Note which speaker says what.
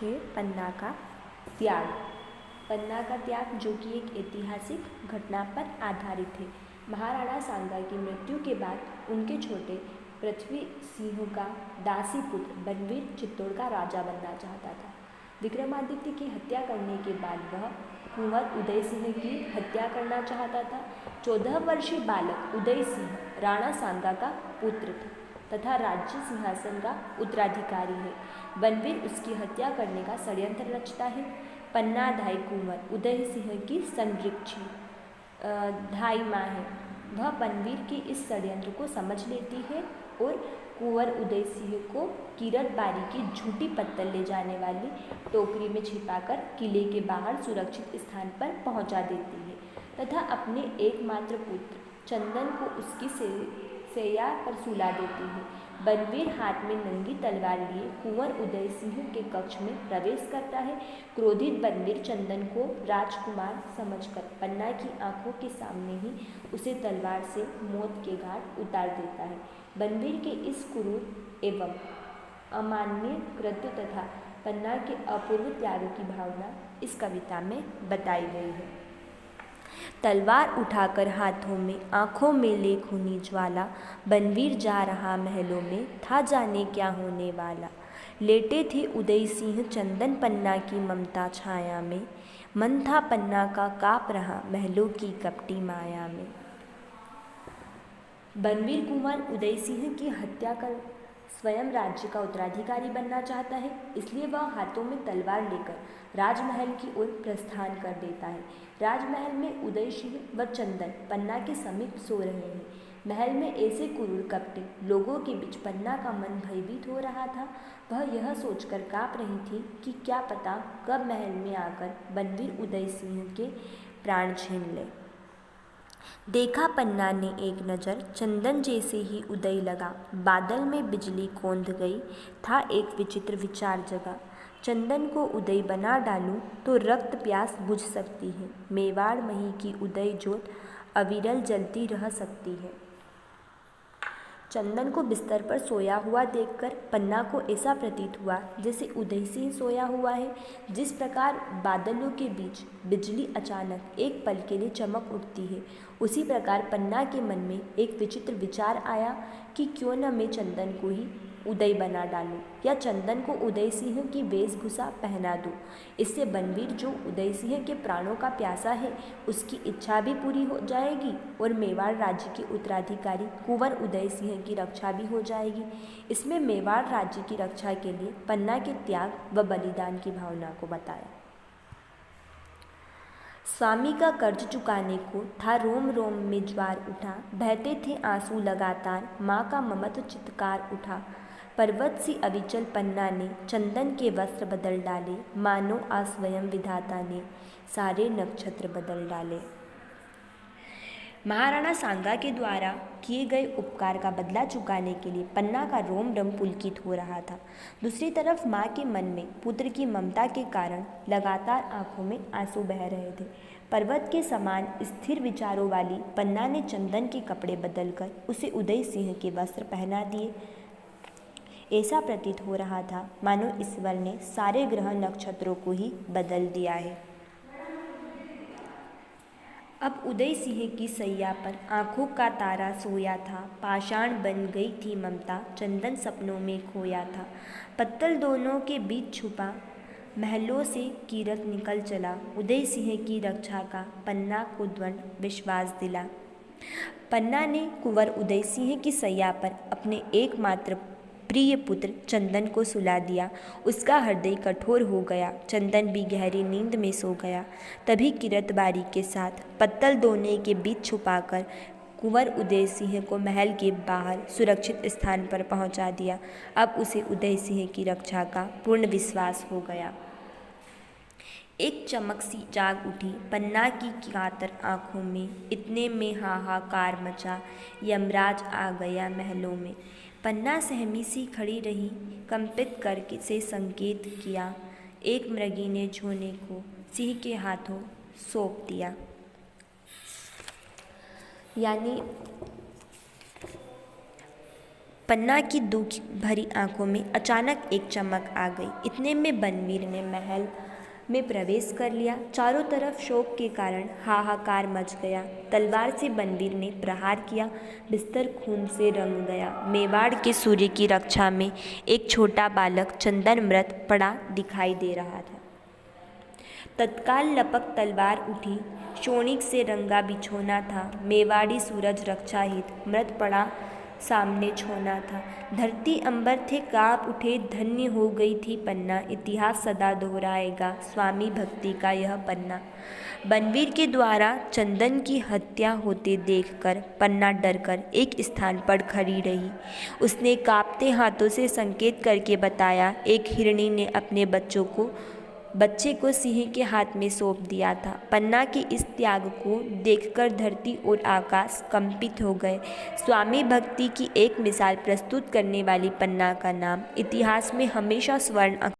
Speaker 1: है पन्ना का त्याग। पन्ना का त्याग, जो कि एक ऐतिहासिक घटना पर आधारित है। महाराणा सांगा की मृत्यु के बाद उनके छोटे पृथ्वी सिंह का दासी पुत्र बनवीर चित्तौड़ का राजा बनना चाहता था। विक्रमादित्य की हत्या करने के बाद वह कुंवर उदय सिंह की हत्या करना चाहता था। 14 वर्षीय बालक उदय सिंह राणा सांगा का पुत्र था तथा राज्य सिंहासन का उत्तराधिकारी है। बनवीर उसकी हत्या करने का षड्यंत्र रचता है। पन्ना धाई कुंवर उदय सिंह की संरक्षी धाई माँ है। वह बनवीर के इस षड्यंत्र को समझ लेती है और कुंवर उदय सिंह को कीरत बारी की झूठी पत्तल ले जाने वाली टोकरी में छिपाकर किले के बाहर सुरक्षित स्थान पर पहुंचा देती है तथा अपने एकमात्र पुत्र चंदन को उसकी सैया पर सुला देती है। बनवीर हाथ में नंगी तलवार लिए कुंवर उदय सिंह के कक्ष में प्रवेश करता है। क्रोधित बनवीर चंदन को राजकुमार समझकर पन्ना की आंखों के सामने ही उसे तलवार से मौत के घाट उतार देता है। बनवीर के इस क्रूर एवं अमानवीय कृत्य तथा पन्ना के अपूर्व त्याग की भावना इस कविता में बताई गई है। तलवार उठाकर हाथों में, आंखों में ले खूनी ज्वाला, बनवीर जा रहा महलों में, था जाने क्या होने वाला। लेटे थे उदय सिंह चंदन पन्ना की ममता छाया में, मन था पन्ना का काँप रहा महलों की कपटी माया में। बनवीर कुंवर उदय सिंह की हत्या कर स्वयं राज्य का उत्तराधिकारी बनना चाहता है, इसलिए वह हाथों में तलवार लेकर राजमहल की ओर प्रस्थान कर देता है। राजमहल में उदय सिंह व चंदन पन्ना के समीप सो रहे हैं। महल में ऐसे क्रूर कपटे लोगों के बीच पन्ना का मन भयभीत हो रहा था। वह यह सोचकर काँप रही थी कि क्या पता कब महल में आकर बनवीर उदय सिंह के प्राण छीन ले। देखा पन्ना ने एक नज़र, चंदन जैसे ही उदय लगा, बादल में बिजली कौंध गई, था एक विचित्र विचार जगा। चंदन को उदय बना डालूं तो रक्त प्यास बुझ सकती है, मेवाड़ मही की उदय ज्योत अविरल जलती रह सकती है। चंदन को बिस्तर पर सोया हुआ देखकर पन्ना को ऐसा प्रतीत हुआ जैसे उदय सिंह सोया हुआ है। जिस प्रकार बादलों के बीच बिजली अचानक एक पल के लिए चमक उठती है, उसी प्रकार पन्ना के मन में एक विचित्र विचार आया कि क्यों न मैं चंदन को ही उदय बना डालूं या चंदन को उदय सिंह की वेशभूषा पहना दूं। इससे बनवीर, जो उदय सिंह के प्राणों का प्यासा है, उसकी इच्छा भी पूरी हो जाएगी और मेवाड़ राज्य के उत्तराधिकारी कुंवर उदय सिंह की रक्षा भी हो जाएगी। इसमें मेवाड़ राज्य की रक्षा के लिए पन्ना के त्याग व बलिदान की भावना को बताया। स्वामी का कर्ज चुकाने को था रोम रोम में ज्वार उठा, बहते थे आंसू लगातार, माँ का ममत्व चित्कार उठा। पर्वत सी अविचल पन्ना ने चंदन के वस्त्र बदल डाले, मानो आ स्वयं विधाता ने सारे नक्षत्र बदल डाले। महाराणा सांगा के द्वारा किए गए उपकार का बदला चुकाने के लिए पन्ना का रोम रोम पुलकित हो रहा था। दूसरी तरफ माँ के मन में पुत्र की ममता के कारण लगातार आंखों में आंसू बह रहे थे। पर्वत के समान स्थिर विचारों वाली पन्ना ने चंदन के कपड़े बदलकर उसे उदय सिंह के वस्त्र पहना दिए। ऐसा प्रतीत हो रहा था मानो ईश्वर ने सारे ग्रह नक्षत्रों को ही बदल दिया है। अब उदय सिंह की सैया पर आंखों का तारा सोया था, पाषाण बन गई थी ममता, चंदन सपनों में खोया था। पत्तल दोनों के बीच छुपा, महलों से कीरत निकल चला, उदय सिंह की रक्षा का पन्ना को दृढ़ विश्वास दिला। पन्ना ने कुंवर उदय सिंह की सैया पर अपने एकमात्र प्रिय पुत्र चंदन को सुला दिया। उसका हृदय कठोर हो गया, चंदन भी गहरी नींद में सो गया। तभी किरतबारी के साथ पत्तल दोने के बीच छुपाकर कुंवर उदय सिंह को महल के बाहर सुरक्षित स्थान पर पहुंचा दिया। अब उसे उदय सिंह की रक्षा का पूर्ण विश्वास हो गया। एक चमक सी जाग उठी पन्ना की कातर आंखों में, इतने में हाहाकार मचा, यमराज आ गया महलों में। पन्ना सहमी सी खड़ी रही, कंपित करके से संकेत किया, एक मृगी ने झोने को सिंह के हाथों सौंप दिया। यानी पन्ना की दुख भरी आंखों में अचानक एक चमक आ गई। इतने में बनवीर ने महल में प्रवेश कर लिया। चारों तरफ शोक के कारण हाहाकार मच गया। तलवार से बनवीर ने प्रहार किया। बिस्तर खून से रंग गया। मेवाड़ के सूर्य की रक्षा में एक छोटा बालक चंदन मृत पड़ा दिखाई दे रहा था। तत्काल लपक तलवार उठी। शोणिक से रंगा बिछोना था। मेवाड़ी सूरज रक्षा हित मृत पड़ा सामने छोना था। धरती अंबर थे काँप उठे। धन्य हो गई थी पन्ना। इतिहास सदा दोहराएगा स्वामी भक्ति का यह पन्ना। बनवीर के द्वारा चंदन की हत्या होते देखकर पन्ना डरकर एक स्थान पर खड़ी रही। उसने कांपते हाथों से संकेत करके बताया, एक हिरणी ने अपने बच्चे को सिंह के हाथ में सौंप दिया था। पन्ना के इस त्याग को देखकर धरती और आकाश कंपित हो गए। स्वामी भक्ति की एक मिसाल प्रस्तुत करने वाली पन्ना का नाम इतिहास में हमेशा स्वर्ण